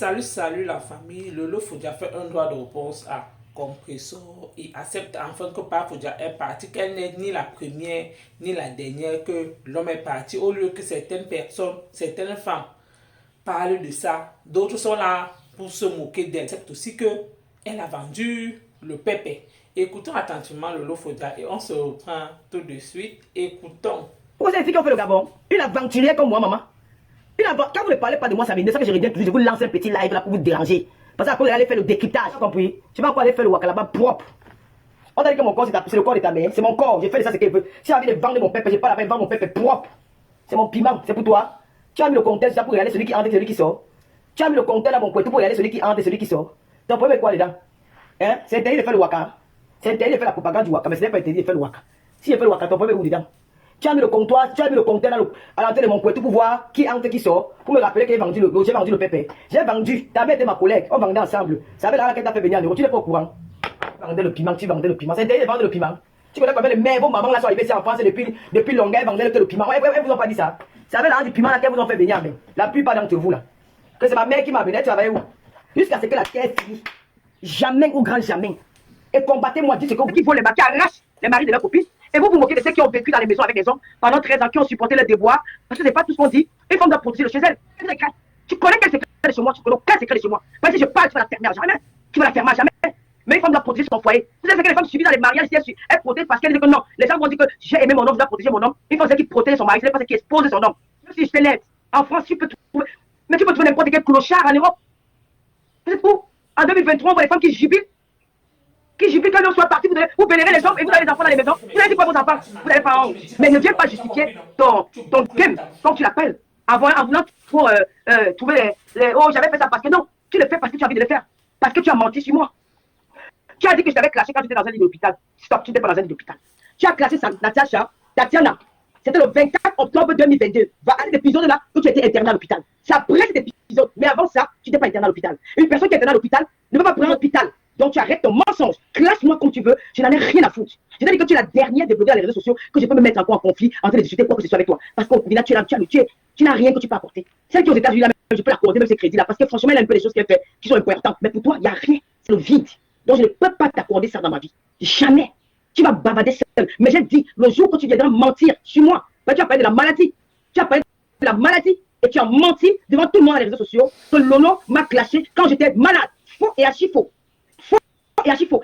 Salut la famille. Lolo Fodia fait un droit de réponse à Compressor et accepte enfin que par Fodia est parti, qu'elle n'est ni la première ni la dernière, que l'homme est parti. Au lieu que certaines personnes, certaines femmes parlent de ça, d'autres sont là pour se moquer d'elle. C'est aussi que elle a vendu le pépé. Écoutons attentivement Lolo Fodia et on se reprend tout de suite. Écoutons. Pourquoi c'est ici qu'on fait le Gabon? Une aventurière comme moi, maman. Quand vous ne parlez pas de moi, ça m'énerve, ça que je reviens toujours, je vous lance un petit live là pour vous déranger. Parce qu'après, vous allez faire le décryptage, compris? Tu vas quoi aller faire le wakalaba propre. On a dit que mon corps, c'est le corps de ta mère, c'est mon corps, j'ai fait ça, c'est qu'elle veut. Si j'ai envie de vendre mon pépé, j'ai pas la peine de vendre mon pépé propre. C'est mon piment, c'est pour toi. Tu as mis le compteur déjà pour regarder celui qui entre et celui qui sort. Tu as mis le compteur là, mon couette, pour regarder celui qui entre et celui qui sort. Ton problème est quoi dedans? Hein? C'est interdit de faire le waka. C'est interdit de faire la propagande du waka, mais ce n'est pas interdit de faire le waka. Si je fais le waka, ton problème est où dedans? Tu as mis le comptoir, tu as mis le compteur à l'entrée de mon couette pour voir qui entre, qui sort, pour me rappeler que j'ai vendu le pépé. J'ai vendu, ta mère était ma collègue, on vendait ensemble. Ça avait l'argent qu'elle t'a fait venir en euros, tu n'es pas au courant. Tu vendais le piment, c'est interdit de vendre le piment. Tu connais combien de mères, vos mamans là sont arrivées ici en France depuis longtemps, elles vendaient le piment. Elles vous ont pas dit ça. Ça avait l'argent du piment là qu'elles vous ont fait venir, mais la plupart d'entre vous là. Que c'est ma mère qui m'a amené, elle travaillait où? Jusqu'à ce que la terre finisse. Jamais ou grand jamais. Et combattez-moi, dites ce que vous dites, faut les battre, arrache les maris de leurs copines. Et vous vous moquez de ceux qui ont vécu dans les maisons avec des hommes pendant 13 ans, qui ont supporté le déboire, parce que c'est pas tout ce qu'on dit. Une femme doit protéger le chez elle. Tu connais quel secret de chez moi, tu connais aucun secret de chez moi. Moi, si je parle, tu vas la fermer à jamais. Tu vas la fermer à jamais. Mais une femme doit protéger son foyer. Vous savez que les femmes subissent dans les mariages, elles protègent parce qu'elles disent que non. Les gens vont dire que j'ai aimé mon homme, je dois protéger mon homme. Une femme, c'est qui protège son mari, c'est pas celle qui expose son homme. Même si je te l'aide, en France, tu peux trouver. Mais tu peux trouver n'importe quel clochard en Europe. C'est tout. En 2023, on voit les femmes qui jubilent quand l'on soit parti, vous vénérez les hommes et vous avez les enfants dans les maisons. Vous avez dit quoi vos enfants? Vous n'avez pas honte. Mais ne viens pas justifier ton game, comme tu l'appelles, en voulant trouver oh, j'avais fait ça parce que non. Tu le fais parce que tu as envie de le faire. Parce que tu as menti sur moi. Tu as dit que je t'avais classé quand tu étais dans un lit d'hôpital. Stop, tu n'étais pas dans un lit d'hôpital. Tu as classé Tatiana. C'était le 24 octobre 2022. Va à cet épisode-là où tu étais interné à l'hôpital. C'est après cet épisode. Mais avant ça, tu n'étais pas interné à l'hôpital. Une personne qui est internée à l'hôpital ne peut pas prendre l'hôpital. Donc tu arrêtes ton mensonge. Classe-moi comme tu veux. Je n'en ai rien à foutre. Je t'ai dit que tu es la dernière développée dans les réseaux sociaux que je peux me mettre encore en conflit en train de discuter quoi que ce soit avec toi. Parce qu'au final, tu n'as rien que tu peux apporter. Celle qui est aux États-Unis, je peux l'accorder même ces crédits-là. Parce que franchement, elle a un peu des choses qu'elle fait qui sont importantes. Mais pour toi, il n'y a rien. C'est le vide. Donc je ne peux pas t'accorder ça dans ma vie. Jamais. Tu vas bavarder seul. Mais j'ai dit, le jour que tu viendras mentir sur moi, ben, tu as parlé de la maladie. Tu as parlé de la maladie et tu as menti devant tout le monde dans les réseaux sociaux que Lolo m'a clashé quand j'étais malade. Faux et archi faux. Et archi faux.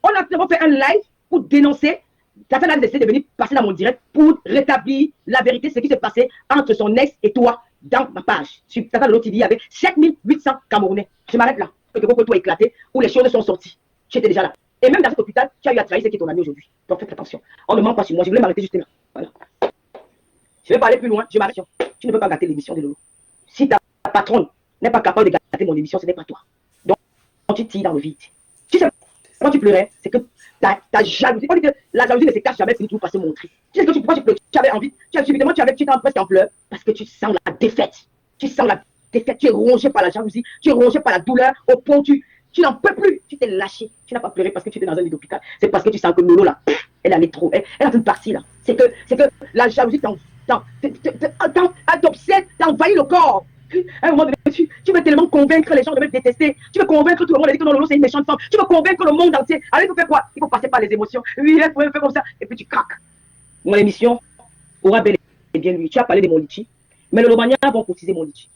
On a fait un live pour dénoncer. Tatiana a décidé de venir passer dans mon direct pour rétablir la vérité, ce qui s'est passé entre son ex et toi dans ma page. Sur Tatiana TV, il y avait 7800 Camerounais. Je m'arrête là. Que tout a éclaté, où les choses sont sorties. J'étais déjà là. Et même dans cet hôpital, tu as eu à trahir ce qui est ton ami aujourd'hui. Donc faites attention. On ne ment pas sur moi. Je voulais m'arrêter juste là. Voilà. Je vais pas aller plus loin. Je m'arrête. Tu ne peux pas gâter l'émission de Lolo. Si ta patronne n'est pas capable de gâter mon émission, ce n'est pas toi. Donc tu tires dans le vide. Tu sais, quand tu pleurais, c'est que ta jalousie. On dit que la jalousie ne se cache jamais, c'est tout pour se montrer. Tu sais que pourquoi tu pleurais? Tu avais envie. Subitement, tu étais presque en pleurs parce que tu sens la défaite. Tu sens la défaite. Tu es rongé par la jalousie. Tu es rongé par la douleur au point où tu n'en peux plus. Tu t'es lâché. Tu n'as pas pleuré parce que tu étais dans un lit d'hôpital. C'est parce que tu sens que Lolo, là, elle allait trop. Elle a une partie, là. C'est que la jalousie t'obsède, t'envahit le corps. À un moment donné, tu veux tellement convaincre les gens de me détester. Tu veux convaincre tout le monde de dire que non, Lolo, c'est une méchante femme. Tu veux convaincre le monde entier. Alors, il faut faire quoi? Il faut passer par les émotions. Oui, il faut faire comme ça. Et puis, tu craques. Mon émission aura bel et bien lui. Tu as parlé de mon litchi. Mais le Lomania vont cotiser mon litchi.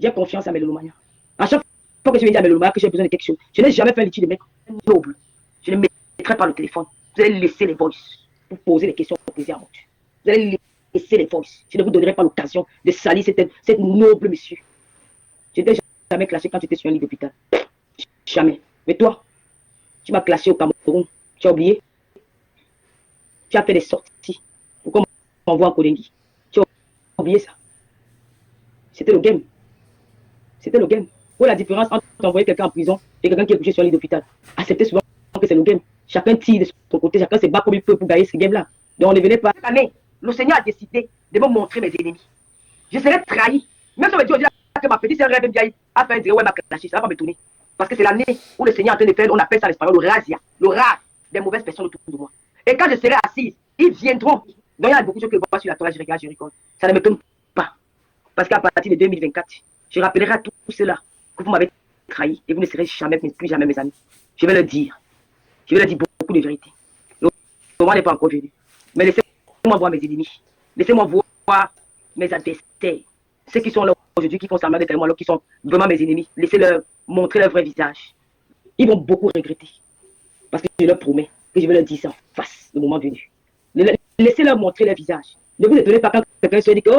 J'ai confiance à mes Lomania. À chaque fois que je vais dire à mes Lomania que j'ai besoin de quelque chose, je n'ai jamais fait un litchi de mec noble. Je ne mettrai pas le téléphone. Vous allez laisser les voices pour poser les questions au plaisir à mon Dieu. Vous allez laisser les voices. Je ne vous donnerai pas l'occasion de salir cette noble monsieur. Je n'ai jamais classé quand tu étais sur un lit d'hôpital. Jamais. Mais toi, tu m'as classé au Cameroun. Tu as oublié? Tu as fait des sorties pour qu'on m'envoie en Kodengui. Tu as oublié ça? C'était le game. C'était le game. Où est la différence entre envoyer quelqu'un en prison et quelqu'un qui est couché sur un lit d'hôpital? Acceptez souvent que c'est le game. Chacun tire de son côté, chacun se bat comme il peut pour gagner ce game-là. Donc ne venez pas. Cette année, le Seigneur a décidé de me montrer mes ennemis. Je serai trahi. Même si on me dit aujourd'hui que ma petite sœur rêve bien a fait un dire ouais, ma clashé, ça va pas me tourner. Parce que c'est l'année où le Seigneur est en train de faire, on appelle ça en espagnol le razzia, le ras des mauvaises personnes autour de moi. Et quand je serai assise, ils viendront. Donc il y a beaucoup de choses que je vois sur la toile, je regarde, je rigole. Ça ne me tourne pas. Parce qu'à partir de 2024, je rappellerai à tout cela que vous m'avez trahi et vous ne serez jamais, plus jamais mes amis. Je vais leur dire. Je vais leur dire beaucoup de vérité. Le moment n'est pas encore venu. Mais laissez-moi voir mes ennemis. Laissez-moi voir mes adversaires. Ceux qui sont là aujourd'hui, qui font semblant d'être moi, alors qui sont vraiment mes ennemis. Laissez-leur montrer leur vrai visage. Ils vont beaucoup regretter. Parce que je leur promets que je vais leur dire ça en face, le moment venu. Laissez-leur montrer leur visage. Ne vous étonnez pas quand quelqu'un se dit que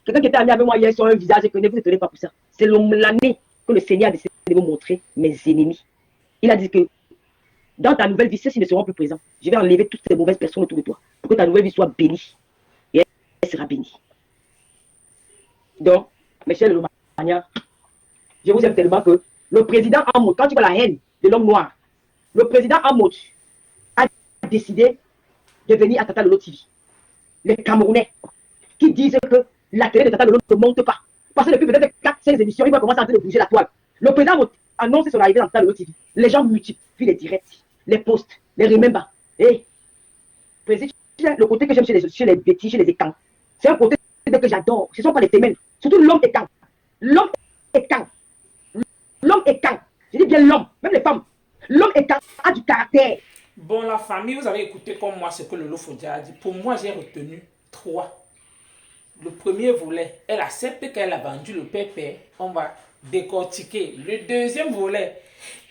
quelqu'un qui était ami avec moi hier sur un visage et que ne vous étonnez pas pour ça. C'est l'année que le Seigneur a décidé de vous montrer mes ennemis. Il a dit que dans ta nouvelle vie, ceux-ci ne seront plus présents. Je vais enlever toutes ces mauvaises personnes autour de toi pour que ta nouvelle vie soit bénie. Et elle sera bénie. Donc, mes chers Lomania, je vous aime tellement que le président Hamoud, quand tu vois la haine de l'homme noir, le président Hamoud a décidé de venir à Tata Lolo TV. Les Camerounais qui disent que la télé de Tata Lolo ne monte pas. Parce que depuis peut-être 4-5 émissions, il va commencer à bouger la toile. Le président annonce son arrivée dans Tata Lolo TV. Les gens multiplient les directs, les posts, les remembers. Et le côté que j'aime chez les bêtis, chez les écans, c'est un côté que j'adore. Ce ne sont pas les témènes. Surtout l'homme écan. L'homme écan. L'homme écan. Je dis bien l'homme, même les femmes. L'homme écan a du caractère. Bon, la famille, vous avez écouté comme moi ce que Lolo Fodia a dit. Pour moi, j'ai retenu 3. Le premier volet, elle accepte qu'elle a vendu le pépé. On va décortiquer. Le deuxième volet,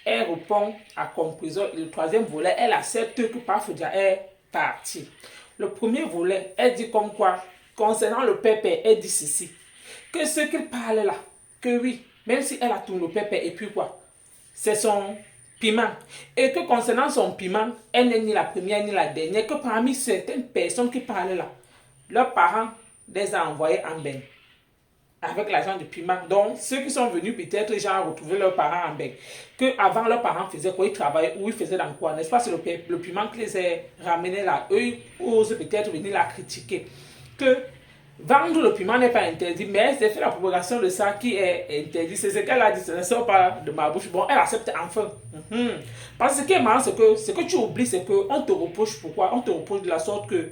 elle répond à comparaison. Le troisième volet, elle accepte que Pafodia est parti. Le premier volet, elle dit comme quoi, concernant le pépé, elle dit ceci. Que ce qu'il parle là, que oui, même si elle a tout le pépé, et puis quoi, c'est son piment. Et que concernant son piment, elle n'est ni la première ni la dernière, que parmi certaines personnes qui parlent là, leurs parents les ont envoyés en bain avec l'argent du piment. Donc, ceux qui sont venus peut-être déjà retrouver leurs parents en bain. Que avant leurs parents faisaient quoi, ils travaillaient ou ils faisaient dans quoi, n'est-ce pas? C'est le piment qui les a ramenés là. Eux, ils osent peut-être venir la critiquer. Que vendre le piment n'est pas interdit, mais c'est fait la propagation de ça qui est interdit. C'est ce qu'elle a dit, ce ne sort pas de ma bouche. Bon, elle accepte enfin. Parce que ce qui est marrant, c'est que ce que tu oublies, c'est qu'on te reproche pourquoi? On te reproche de la sorte que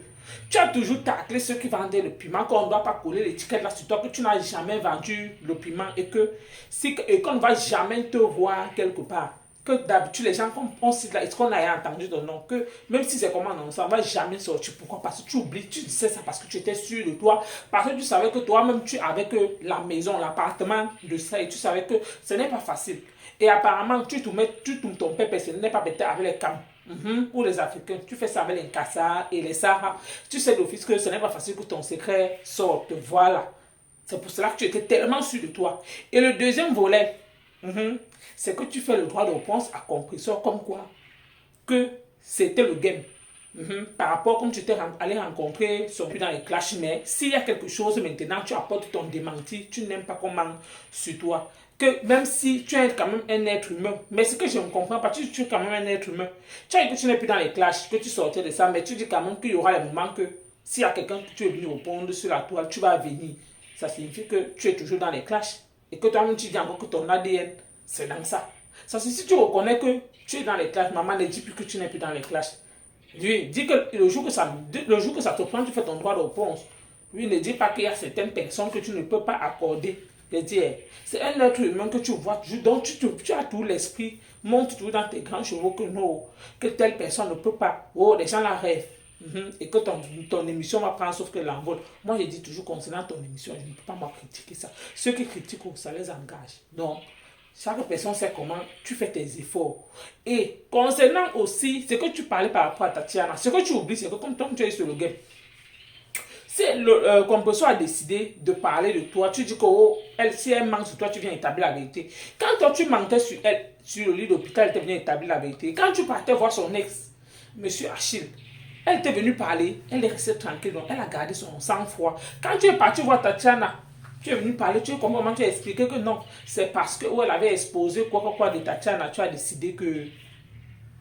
tu as toujours taclé ceux qui vendaient le piment, qu'on ne doit pas coller l'étiquette là sur toi, que tu n'as jamais vendu le piment et qu'on ne va jamais te voir quelque part. Que d'habitude, les gens, comme on cite là, est-ce qu'on a entendu de nom, que même si c'est comme un ça ne va jamais sortir. Pourquoi? Parce que tu oublies, tu disais ça parce que tu étais sûr de toi, parce que tu savais que toi-même, tu avais que la maison, l'appartement de ça, et tu savais que ce n'est pas facile. Et apparemment, tu tournes ton pépé, ce n'est pas peut-être avec les camps. Ou les Africains, tu fais ça avec les Kassa et les Sahara. Tu sais d'office que ce n'est pas facile que ton secret sorte. Voilà. C'est pour cela que tu étais tellement sûr de toi. Et le deuxième volet, c'est que tu fais le droit de réponse à compresseur comme quoi que c'était le game. Par rapport comme tu étais allé rencontrer son but dans les clashs, mais s'il y a quelque chose maintenant, tu apportes ton démenti, tu n'aimes pas qu'on ment sur toi. Que même si tu es quand même un être humain, mais ce que je ne comprends pas, tu es quand même un être humain. Tu as dit que tu n'es plus dans les clashs, que tu sortais de ça, mais tu dis quand même qu'il y aura les moments que s'il y a quelqu'un que tu es venu répondre sur la toile, tu vas venir. Ça signifie que tu es toujours dans les clashs et que toi-même tu dis encore que ton ADN, c'est dans ça. Ça signifie si tu reconnais que tu es dans les clashs, maman ne dit plus que tu n'es plus dans les clashs. Oui, dis que le jour que ça te prend, tu fais ton droit de réponse. Oui, ne dis pas qu'il y a certaines personnes que tu ne peux pas accorder. C'est un être humain que tu vois toujours, donc tu as tout l'esprit, monte toujours dans tes grands chevaux que non, que telle personne ne peut pas. Oh, les gens la rêvent. Et que ton émission va prendre sauf que l'envol. Moi, je dis toujours concernant ton émission, je ne peux pas m'en critiquer ça. Ceux qui critiquent, ça les engage. Donc, chaque personne sait comment tu fais tes efforts. Et concernant aussi ce que tu parlais par rapport à Tatiana, ce que tu oublies, c'est que comme tu es sur le game, si le compresseur a décidé de parler de toi, tu dis que si elle manque sur toi, tu viens établir la vérité. Quand toi tu mentais sur elle, sur le lit d'hôpital, elle te vient établir la vérité. Quand tu partais voir son ex, monsieur Achille, elle t'est venue parler, elle est restée tranquille, donc elle a gardé son sang-froid. Quand tu es parti voir Tatiana, tu es venu parler, tu as comment tu as expliqué que non, c'est parce que elle avait exposé quoi de Tatiana, tu as décidé que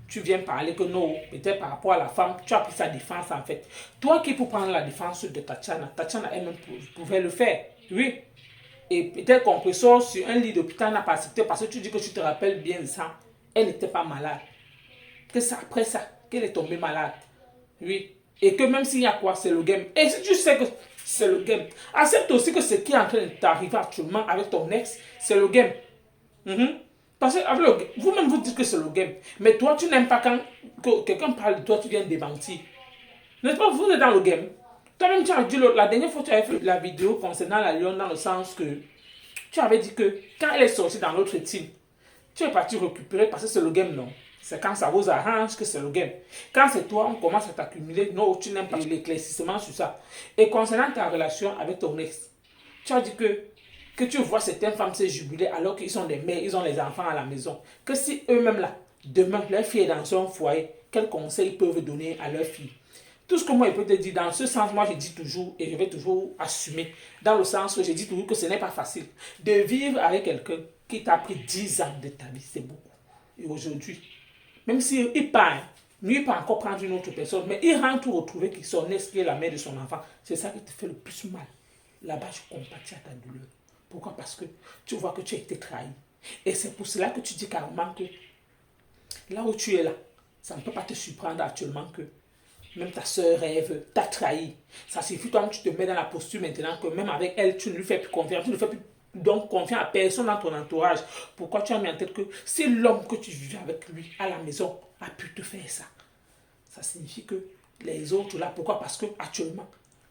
tu viens parler que non, peut-être par rapport à la femme, tu as pris sa défense en fait. Toi qui peux prendre la défense de Tatiana elle-même pouvait le faire, oui. Et peut-être qu'on peut sortir sur un lit d'hôpital n'a pas accepté parce que tu dis que tu te rappelles bien de ça. Elle n'était pas malade. Que c'est après ça qu'elle est tombée malade. Oui. Et que même s'il y a quoi, c'est le game. Et si tu sais que c'est le game, accepte aussi que ce qui est en train de t'arriver actuellement avec ton ex, c'est le game. Mhm. Parce que vous-même vous dites que c'est le game. Mais toi, tu n'aimes pas quand quelqu'un parle de toi, tu viens démentir. N'est-ce pas? Vous êtes dans le game. Toi-même, tu as dit la dernière fois, tu avais fait la vidéo concernant la lionne dans le sens que tu avais dit que quand elle est sortie dans l'autre team, tu es parti récupérer parce que c'est le game, non? C'est quand ça vous arrange que c'est le game. Quand c'est toi, on commence à t'accumuler. Non, tu n'aimes pas l'éclaircissement sur ça. Et concernant ta relation avec ton ex, tu as dit que tu vois certaines femmes se jubiler alors qu'ils sont des mères, ils ont les enfants à la maison. Que si eux-mêmes là, demain, leur fille est dans un foyer, quels conseils ils peuvent donner à leur fille? Tout ce que moi je peux te dire, dans ce sens, moi je dis toujours, et je vais toujours assumer, dans le sens où je dis toujours que ce n'est pas facile de vivre avec quelqu'un qui t'a pris 10 ans de ta vie, c'est beaucoup. Et aujourd'hui, même s'il part, lui il peut encore prendre une autre personne, mais il rentre retrouver que son ex qui est la mère de son enfant, c'est ça qui te fait le plus mal. Là-bas, je compatis à ta douleur. Pourquoi? Parce que tu vois que tu as été trahi. Et c'est pour cela que tu dis carrément que là où tu es là, ça ne peut pas te surprendre actuellement que même ta soeur rêve, t'a trahi. Ça suffit, toi, tu te mets dans la posture maintenant que même avec elle, tu ne lui fais plus confiance, tu ne fais plus donc confiance à personne dans ton entourage. Pourquoi tu as mis en tête que si l'homme que tu vivais avec lui à la maison a pu te faire ça, ça signifie que les autres là, pourquoi? Parce que actuellement,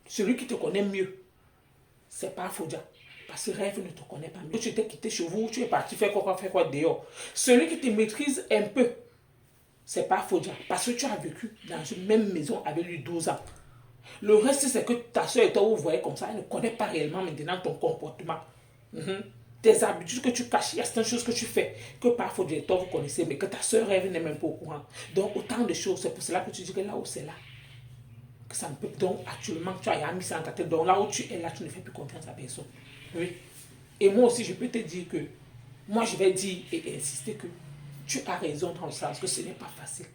celui qui te connaît mieux, c'est pas Fodia. Parce que Rêve ne te connaît pas mieux. Tu t'es quitté chez vous, tu es parti faire quoi dehors. Celui qui te maîtrise un peu, c'est pas Fodia. Parce que tu as vécu dans une même maison avec lui 12 ans. Le reste, c'est que ta soeur et toi, vous voyez comme ça, elle ne connaît pas réellement maintenant ton comportement. Tes habitudes que tu caches, il y a certaines choses que tu fais que par Fodia et toi, vous connaissez, mais que ta soeur Rêve n'est même pas au courant. Donc, autant de choses, c'est pour cela que tu dis que là où c'est là, que ça ne peut. Donc, actuellement, tu as mis ça dans ta tête. Donc, là où tu es là, tu ne fais plus confiance à personne. Oui. Et moi aussi, je peux te dire que moi, je vais dire et insister que tu as raison dans le sens que ce n'est pas facile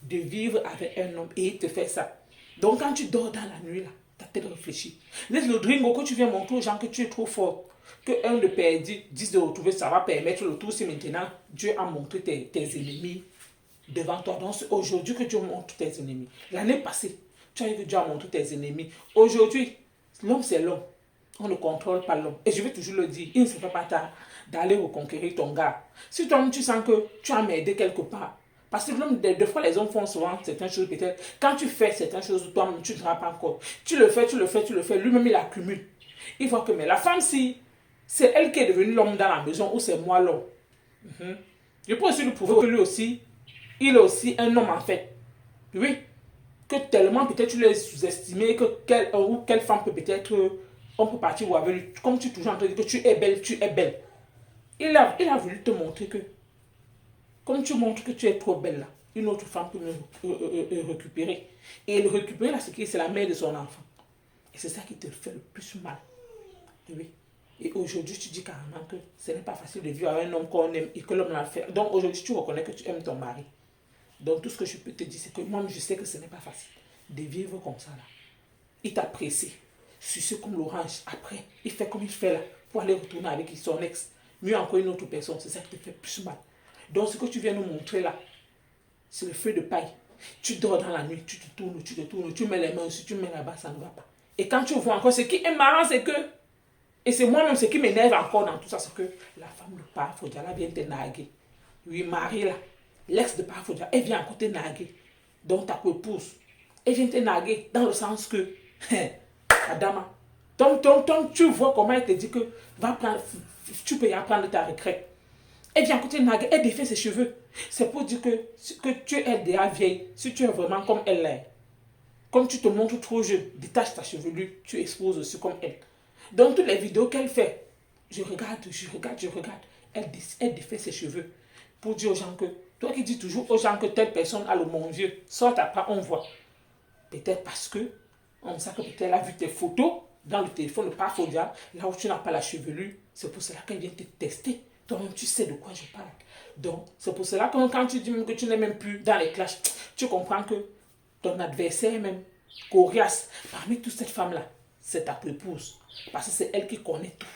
de vivre avec un homme et il te fait ça. Donc, quand tu dors dans la nuit, là, ta tête réfléchit. Laisse le dringo que tu viens montrer aux gens que tu es trop fort, que un de perdu, 10 de retrouver, ça va permettre le tout si maintenant Dieu a montré tes ennemis devant toi. Donc, c'est aujourd'hui que Dieu montre tes ennemis. L'année passée, tu as vu que Dieu a montré tes ennemis. Aujourd'hui, l'homme, c'est l'homme. On ne contrôle pas l'homme. Et je vais toujours le dire, il ne se fait pas tard d'aller reconquérir ton gars. Si toi, tu sens que tu as m'aidé quelque part, parce que l'homme, des fois, les hommes font souvent certaines choses, peut-être. Quand tu fais certaines choses, toi-même, tu ne te rends pas compte. Tu le fais, lui-même, il accumule. Il voit que, mais la femme, si c'est elle qui est devenue l'homme dans la maison ou c'est moi l'homme. Je peux aussi lui prouver que lui aussi, il est aussi un homme en fait. Oui. Que tellement peut-être tu l'as sous-estimé, que quelle femme peut peut-être, on peut partir ou avec lui. Comme tu es toujours en train de dire que tu es belle, tu es belle. Il a voulu te montrer que, comme tu montres que tu es trop belle là, une autre femme peut me récupérer. Et le récupérer là, c'est la mère de son enfant. Et c'est ça qui te fait le plus mal. Oui. Et aujourd'hui, tu dis carrément que ce n'est pas facile de vivre avec un homme qu'on aime et que l'homme l'a fait. Donc aujourd'hui, tu reconnais que tu aimes ton mari. Donc tout ce que je peux te dire, c'est que moi, je sais que ce n'est pas facile de vivre comme ça là. Il t'apprécie, sucé comme l'orange. Après, il fait comme il fait là, pour aller retourner avec son ex. Mieux encore une autre personne, c'est ça qui te fait plus mal. Donc ce que tu viens nous montrer là, c'est le feu de paille. Tu dors dans la nuit, tu te tournes, tu mets les mains aussi, tu mets là-bas, ça ne va pas. Et quand tu vois encore, ce qui est marrant, c'est que, et c'est moi-même ce qui m'énerve encore dans tout ça, c'est que la femme de Paa Fodia là vient te narguer. Oui, Marie là, l'ex de Paa Fodia, elle vient encore te narguer. Donc ta épouse, elle vient te narguer dans le sens que, Adama, donc tu vois comment elle te dit que va prendre, tu peux y apprendre ta retraite. Elle vient côté narguer, elle défait ses cheveux. C'est pour dire que tu es déjà vieille, si tu es vraiment comme elle l'est. Comme tu te montres trop jeune, détache ta chevelure, tu exposes aussi comme elle. Dans toutes les vidéos qu'elle fait, je regarde. Elle défait ses cheveux pour dire aux gens que, toi qui dis toujours aux gens que telle personne a le mon vieux, sort après, on voit. Peut-être parce que, on sait que peut-être elle a vu tes photos dans le téléphone de Paa Fodia, là où tu n'as pas la chevelure, c'est pour cela qu'elle vient te tester. Toi-même, tu sais de quoi je parle. Donc, c'est pour cela que quand tu dis même que tu n'es même plus dans les clashs, tu comprends que ton adversaire même, coriace, parmi toutes cette femme-là, c'est ta épouse. Parce que c'est elle qui connaît tout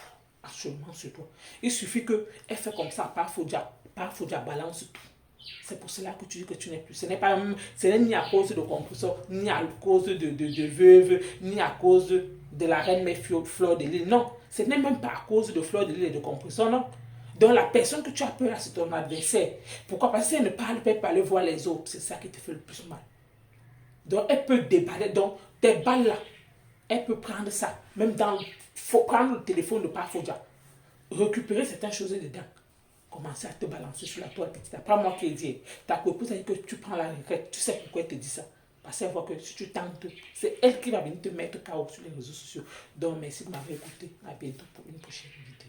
actuellement sur toi. Il suffit qu'elle fait comme ça, Paa Fodia balance tout. C'est pour cela que tu dis que tu n'es plus. Ce n'est ni à cause de compresseur, ni à cause de veuve, ni à cause de la reine mère Fleur de Lys. Non, ce n'est même pas à cause de Fleur de Lys et de compresseur, non. Donc la personne que tu as peur là, c'est ton adversaire. Pourquoi? Parce que si elle ne parle pas, elle peut aller voir les autres. C'est ça qui te fait le plus mal. Donc elle peut déballer. Donc tes balles là, elle peut prendre ça. Même dans... faut prendre le téléphone de Parfodia. Récupérer certaines choses dedans. Commencer à te balancer sur la toile petit. Après moi qui ai dit, ta copine a dit que tu prends la requête. Tu sais pourquoi elle te dit ça? Parce qu'elle voit que si tu tentes, c'est elle qui va venir te mettre KO sur les réseaux sociaux. Donc merci de m'avoir écouté. À bientôt pour une prochaine vidéo.